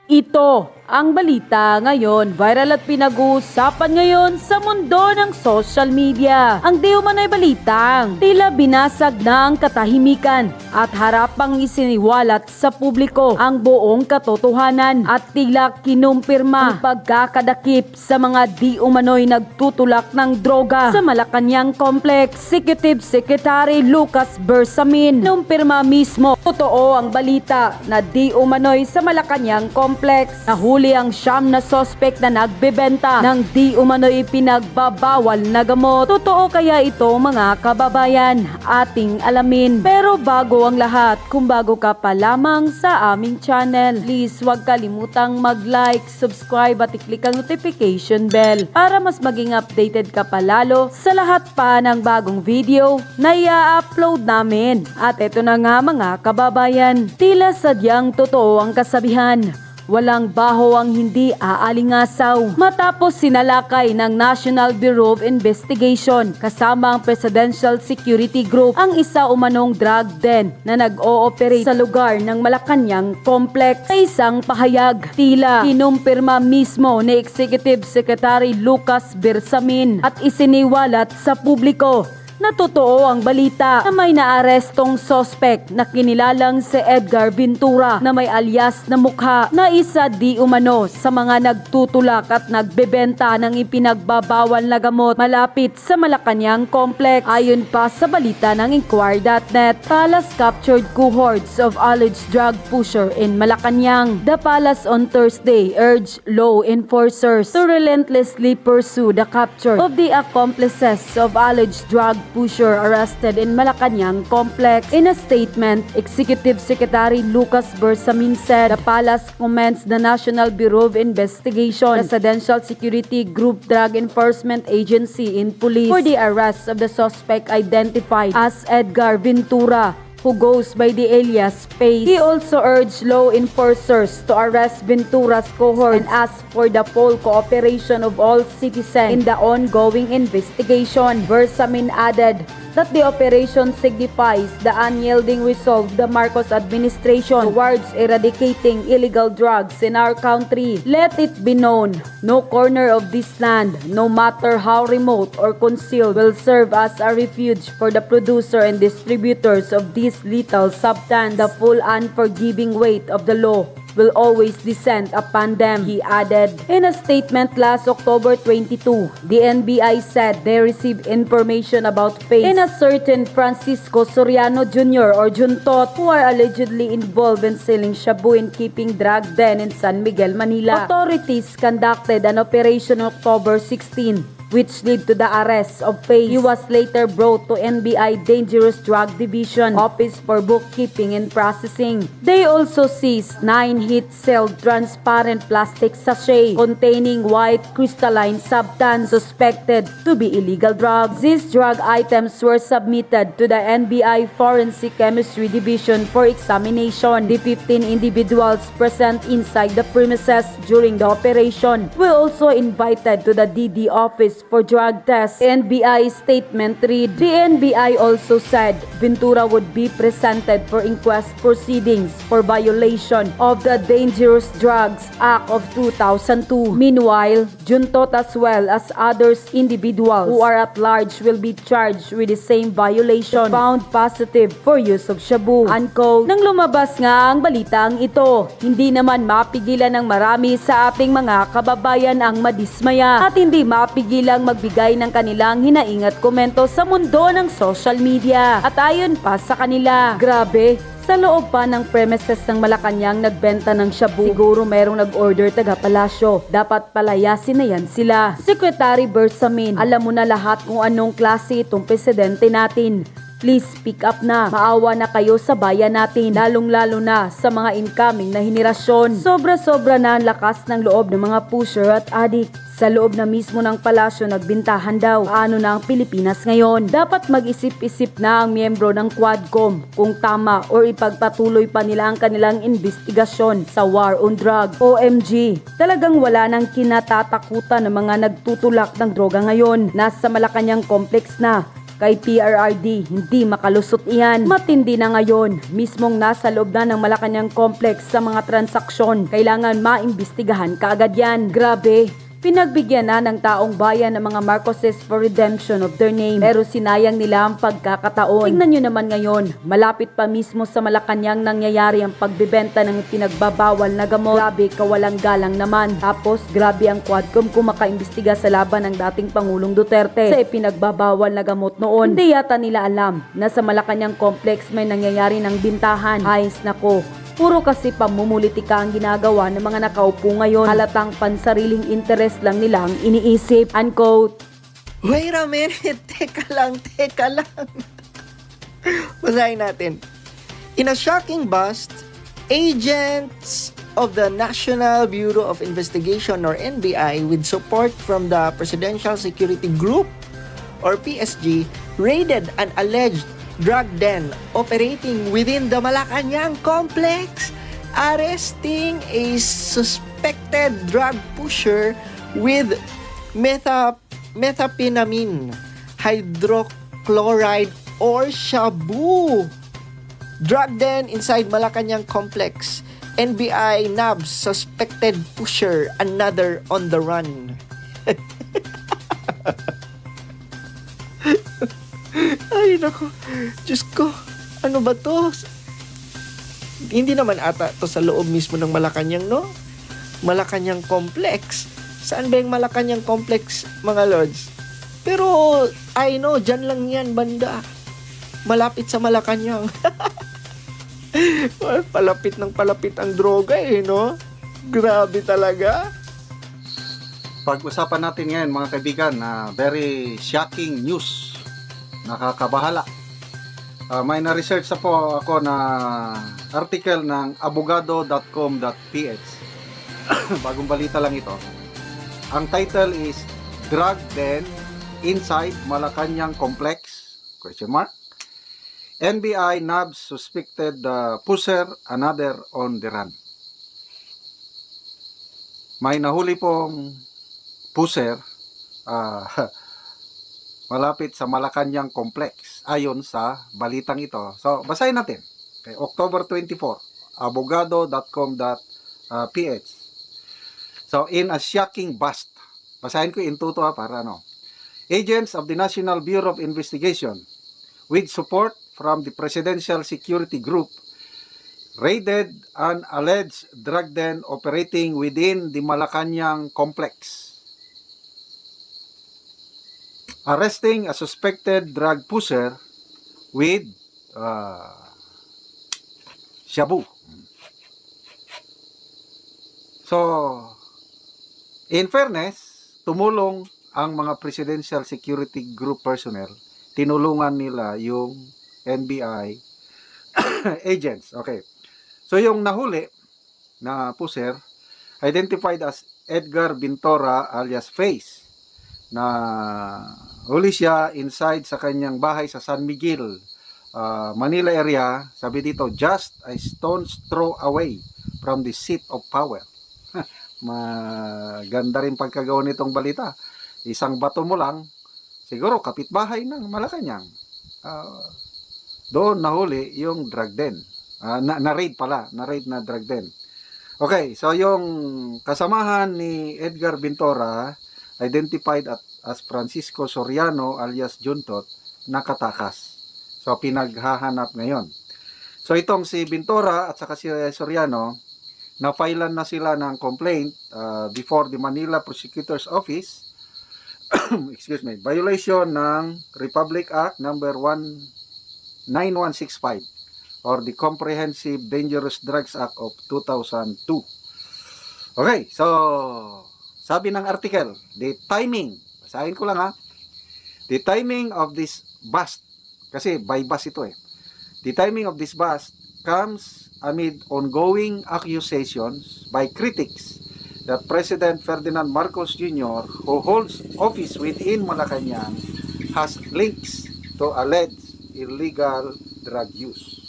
Ito ang balita ngayon, viral at pinag-uusapan ngayon sa mundo ng social media. Ang di umano'y balitang tila binasag na ang katahimikan at harapang isiniwalat sa publiko ang buong katotohanan at tila kinumpirma ang pagkakadakip sa mga di umano'y nagtutulak ng droga sa Malacanang Complex. Executive Secretary Lucas Bersamin kinumpirma mismo totoo ang balita na di umano'y sa Malacanang Complex huli ang siyam na sospek na nagbebenta ng di umano'y pinagbabawal na gamot. Totoo kaya ito mga kababayan? Ating alamin. Pero bago ang lahat, kung bago ka pa lamang sa aming channel, please huwag kalimutang mag-like, subscribe at i-click ang notification bell para mas maging updated ka pa lalo sa lahat pa ng bagong video na i-upload namin. At ito na nga mga kababayan, tila sadyang totoo ang kasabihan. Walang baho ang hindi aalingasaw. Matapos sinalakay ng National Bureau of Investigation kasama ang Presidential Security Group ang isa umanong drug den na nag-ooperate sa lugar ng Malacanang Complex. Sa isang pahayag, tila kinumpirma mismo ni Executive Secretary Lucas Bersamin at isiniwalat sa publiko na totoo ang balita na may naarestong sospek na kinilalang si Edgar Ventura na may alias na mukha na isa di umano sa mga nagtutulak at nagbebenta ng ipinagbabawal na gamot malapit sa Malacanang Complex. Ayon pa sa balita ng Inquirer.net, Palace captured cohorts of alleged drug pusher in Malacanang. The Palace on Thursday urged law enforcers to relentlessly pursue the capture of the accomplices of alleged drug pusher arrested in Malacanang Complex. In a statement, Executive Secretary Lucas Bersamin said the palace commends the National Bureau of Investigation, Presidential Security Group Drug Enforcement Agency in police for the arrest of the suspect identified as Edgar Ventura, who goes by the alias Pace. He also urged law enforcers to arrest Ventura's cohort and ask for the full cooperation of all citizens in the ongoing investigation. Bersamin added that the operation signifies the unyielding resolve of the Marcos administration towards eradicating illegal drugs in our country. Let it be known, no corner of this land, no matter how remote or concealed, will serve as a refuge for the producer and distributors of this lethal substance. The full unforgiving weight of the law will always descend upon them, he added. In a statement last October 22, the NBI said they received information about Pace and a certain Francisco Soriano Jr. or Juntot who are allegedly involved in selling shabu and keeping drug den in San Miguel, Manila. Authorities conducted an operation on October 16 which led to the arrest of Pace. He was later brought to NBI Dangerous Drug Division Office for Bookkeeping and Processing. They also seized 9 heat-sealed transparent plastic sachets containing white crystalline substance suspected to be illegal drugs. These drug items were submitted to the NBI Forensic Chemistry Division for examination. The 15 individuals present inside the premises during the operation were also invited to the DD office for drug tests. The NBI statement read, the NBI also said Ventura would be presented for inquest proceedings for violation of the Dangerous Drugs Act of 2002. Meanwhile, Juntot as well as others individuals who are at large will be charged with the same violation found positive for use of shabu. Unquote. Nang lumabas nga ang balitang ito, hindi naman mapigilan ng marami sa ating mga kababayan ang madismaya at hindi mapigilan magbigay ng kanilang hinaing at komento sa mundo ng social media. At ayon pa sa kanila, grabe, sa loob pa ng premises ng Malacanang nagbenta ng shabu. Siguro merong nag-order taga palasyo. Dapat palayasin na yan sila. Secretary Bersamin, alam mo na lahat kung anong klase itong presidente natin. Please speak up na. Maawa na kayo sa bayan natin, lalong-lalo na sa mga incoming na henerasyon. Sobra-sobra na ang lakas ng loob ng mga pusher at addict. Sa loob na mismo ng palasyo nagbintahan daw. Paano na ang Pilipinas ngayon? Dapat mag-isip-isip na ang miyembro ng Quadcom kung tama or ipagpatuloy pa nila ang kanilang investigasyon sa war on drug. OMG, talagang wala nang kinatatakutan ng mga nagtutulak ng droga ngayon. Nasa Malacanang Complex na. Kay PRRD, hindi makalusot iyan. Matindi na ngayon, mismong nasa loob na ng Malacanang Complex sa mga transaksyon. Kailangan maimbestigahan kaagad yan. Grabe, pinagbigyan na ng taong bayan ng mga Marcoses for redemption of their name. Pero sinayang nila ang pagkakataon. Tingnan nyo naman ngayon, malapit pa mismo sa Malacanang nangyayari ang pagbibenta ng pinagbabawal na gamot. Grabe, kawalang galang naman. Tapos, grabe ang Quadcom kumakaimbestiga sa laban ng dating Pangulong Duterte sa ipinagbabawal na gamot noon. Hindi yata nila alam na sa Malacanang Complex may nangyayari ng bintahan. Ayos nako. Puro kasi pamumulitika ang ginagawa ng mga nakaupo ngayon. Halatang pansariling interest lang nila ang iniisip. Unquote. Wait a minute, teka lang. Basahin natin. In a shocking bust, agents of the National Bureau of Investigation or NBI with support from the Presidential Security Group or PSG raided an alleged drug den operating within the Malacanang complex, arresting a suspected drug pusher with methamphetamine hydrochloride or shabu. Drug den inside Malacanang complex. NBI nabs suspected pusher, another on the run. Ay, naku. Diyos ko. Ano ba to? Hindi naman ata to sa loob mismo ng Malacanang, no? Malacanang Complex. Saan ba yung Malacanang Complex, mga lords? Pero, I know, dyan lang yan, banda. Malapit sa Malacanang. Palapit ng palapit ang droga, no? Grabe talaga. Pag-usapan natin ngayon, mga kaibigan, na very shocking news. Nakakabahala. May na-research na po ako na article ng abogado.com.ph. Bagong balita lang ito. Ang title is Drug Den Inside Malacanang Complex? Question mark. NBI nabs suspected pusher, another on the run. May nahuli pong pusher malapit sa Malacanang Complex ayon sa balitang ito. So, basahin natin. Okay, October 24, abogado.com.ph. So, in a shocking bust, basahin ko in tuto para ano. Agents of the National Bureau of Investigation with support from the Presidential Security Group raided an alleged drug den operating within the Malacanang Complex, arresting a suspected drug pusher with shabu. So, in fairness, tumulong ang mga Presidential Security Group personnel. Tinulungan nila yung NBI agents. Okay. So, yung nahuli na pusher, identified as Edgar Bintora alias Face, na huli siya inside sa kanyang bahay sa San Miguel, Manila area. Sabi dito, just a stone's throw away from the seat of power. Maganda rin pagkagawa nitong balita. Isang bato mo lang, siguro kapitbahay ng Malacanang. Doon nahuli yung drug den. Na-raid pala, na-raid na drug den. Okay, so yung kasamahan ni Edgar Bintora, identified as Francisco Soriano alias Juntot, nakatakas. So, pinaghahanap ngayon. So, itong si Bintora at saka si Soriano, na-filean na sila ng complaint before the Manila Prosecutor's Office, excuse me, violation ng Republic Act number 9165 or the Comprehensive Dangerous Drugs Act of 2002. Okay, so sabi ng article, the timing, basahin ko lang ha, the timing of this bust, kasi by bust ito eh, the timing of this bust comes amid ongoing accusations by critics that President Ferdinand Marcos Jr., who holds office within Malacanang, has links to alleged illegal drug use.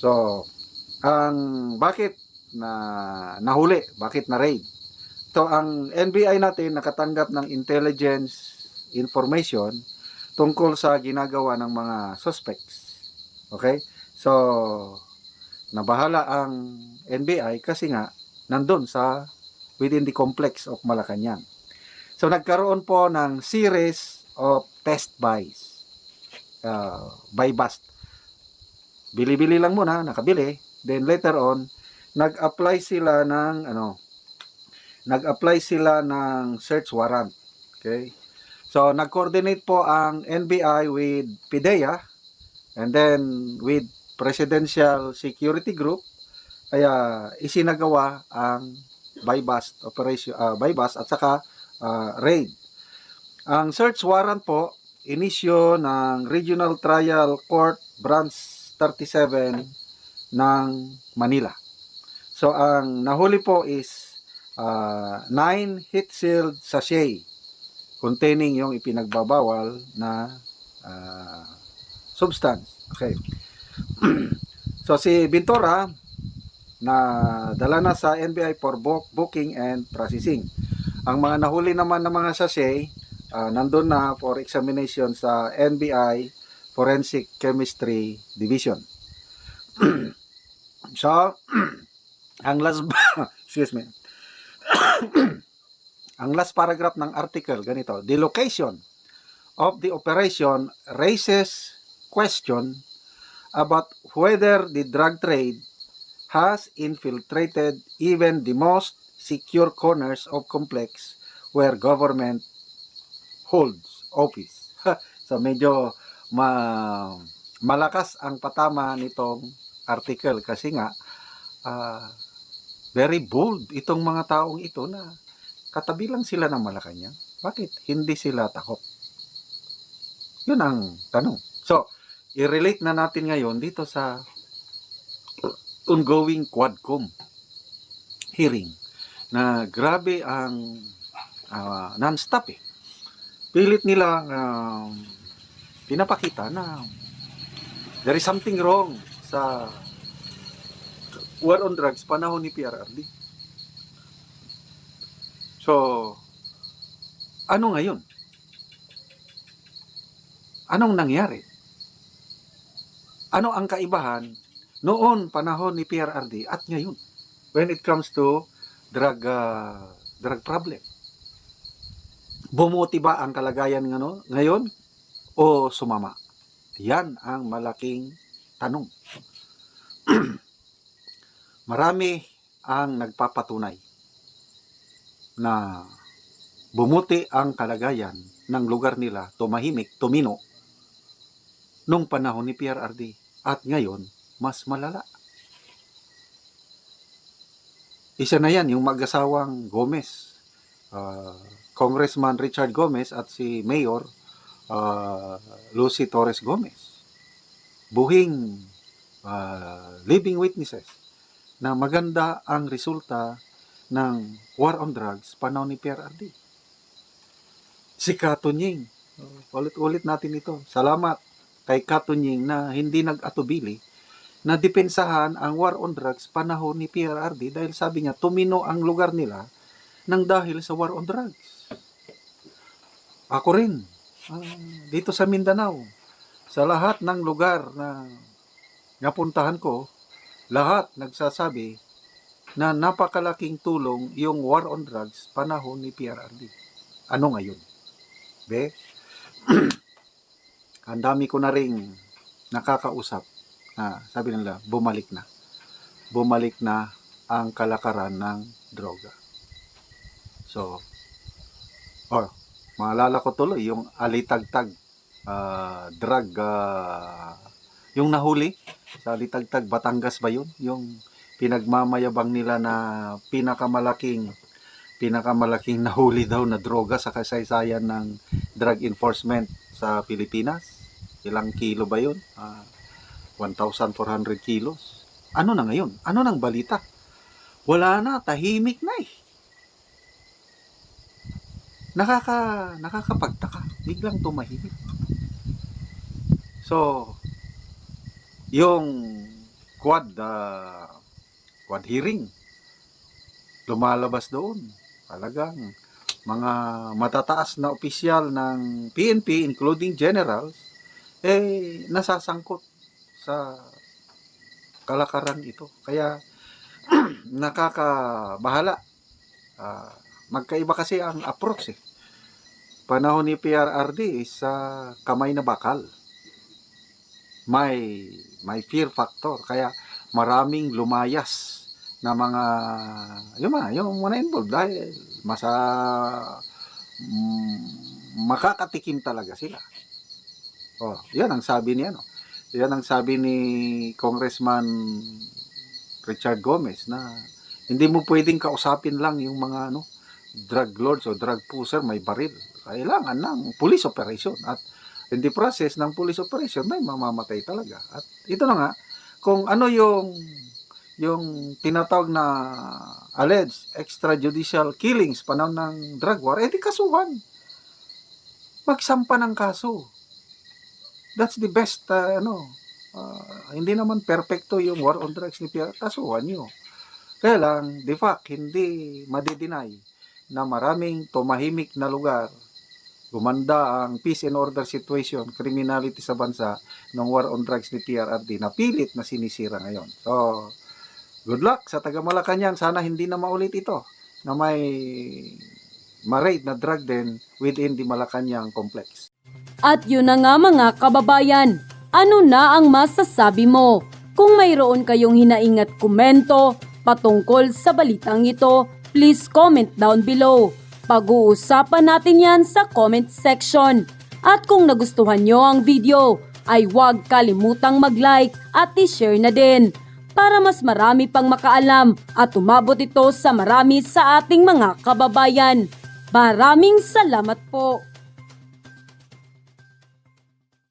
So, bakit na nahuli, bakit na raid? So, ang NBI natin nakatanggap ng intelligence information tungkol sa ginagawa ng mga suspects. Okay? So, nabahala ang NBI kasi nga nandun sa within the complex of Malacanang. So, nagkaroon po ng series of test buys. Buy bust. Bili-bili lang muna, nakabili. Then later on, nag-apply sila ng search warrant. Okay? So, nag-coordinate po ang NBI with PIDEA and then with Presidential Security Group, kaya isinagawa ang buy bust operation, buy bust at saka raid. Ang search warrant po inisyo ng Regional Trial Court Branch 37 ng Manila. So ang nahuli po is 9 heat sealed sachet containing yung ipinagbabawal na substance. Okay. So si Bintora na dala na sa NBI for booking and processing. Ang mga nahuli naman ng mga sachet nandun na for examination sa NBI Forensic Chemistry Division. So ang last excuse me. Ang last paragraph ng article ganito, the location of the operation raises question about whether the drug trade has infiltrated even the most secure corners of complex where government holds office. So medyo malakas ang patama nitong article kasi nga very bold itong mga taong ito na katabi lang sila ng Malacanang. Bakit hindi sila takot? Yun ang tanong. So, i-relate na natin ngayon dito sa ongoing Quadcom hearing na grabe ang non-stop eh. Pilit nilang pinapakita na there is something wrong sa war on drugs panahon ni PRRD. So, ano ngayon? Anong nangyari? Ano ang kaibahan noon panahon ni PRRD at ngayon when it comes to drug problem? Bumuti ba ang kalagayan ngayon o sumama? Yan ang malaking tanong. Marami ang nagpapatunay na bumuti ang kalagayan ng lugar nila, tumahimik, tumino nung panahon ni PRRD at ngayon mas malala. Isa na yan, yung mag-asawang Gomez, Congressman Richard Gomez at si Mayor Lucy Torres Gomez. Buhing living witnesses na maganda ang resulta ng war on drugs panahon ni PRRD. Si Katunying, ulit-ulit natin ito. Salamat kay Katunying na hindi nag-atubili na depensahan ang war on drugs panahon ni PRRD dahil sabi niya tumino ang lugar nila nang dahil sa war on drugs. Ako rin, dito sa Mindanao, sa lahat ng lugar na napuntahan ko, lahat nagsasabi na napakalaking tulong yung war on drugs panahon ni PRRD. Ano ngayon? Be? Ang dami ko na ring nakakausap na sabi nila, bumalik na. Bumalik na ang kalakaran ng droga. So, maalala ko tuloy yung alitagtag drug, yung nahuli sa alitagtag, Batangas ba yun? Yung pinagmamayabang nila na pinakamalaking nahuli daw na droga sa kasaysayan ng drug enforcement sa Pilipinas. Ilang kilo ba yun? 1,400 kilos. Ano na ngayon? Ano nang balita? Wala na, tahimik na eh. Nakakapagtaka. Biglang tumahimik. So, yung quad hearing, lumalabas doon. Talagang mga matataas na opisyal ng PNP, including generals, nasasangkot sa kalakaran ito. Kaya nakakabahala. Magkaiba kasi ang approach eh. Panahon ni PRRD is kamay na bakal. May fear factor. Kaya maraming lumayas na mga yung mga involved dahil makakatikim talaga sila. Yan ang sabi ni Yan ang sabi ni Congressman Richard Gomez na hindi mo pwedeng kausapin lang yung mga drug lords o drug pusher may baril. Kailangan ng police operation at in the process ng police operation may mamamatay talaga. At ito na nga kung ano yung tinatawag na alleged extrajudicial killings panahon ng drug war, di kasuhan. Magsampa ng kaso. That's the best, hindi naman perfecto yung war on drugs ni Pierre, kasuhan nyo. Kaya lang, de fact, hindi madideny na maraming tumahimik na lugar, gumanda ang peace and order situation, criminality sa bansa ng war on drugs ni PRRD na pilit na sinisira ngayon. So, good luck sa taga Malacanang. Sana hindi na maulit ito na may ma-raid na drug den within the Malacanang complex. At yun na nga mga kababayan, ano na ang masasabi mo? Kung mayroon kayong hinaingat komento patungkol sa balitang ito, please comment down below. Pag-uusapan natin yan sa comment section. At kung nagustuhan nyo ang video, ay huwag kalimutang mag-like at i-share na din para mas marami pang makaalam at umabot ito sa marami sa ating mga kababayan. Maraming salamat po!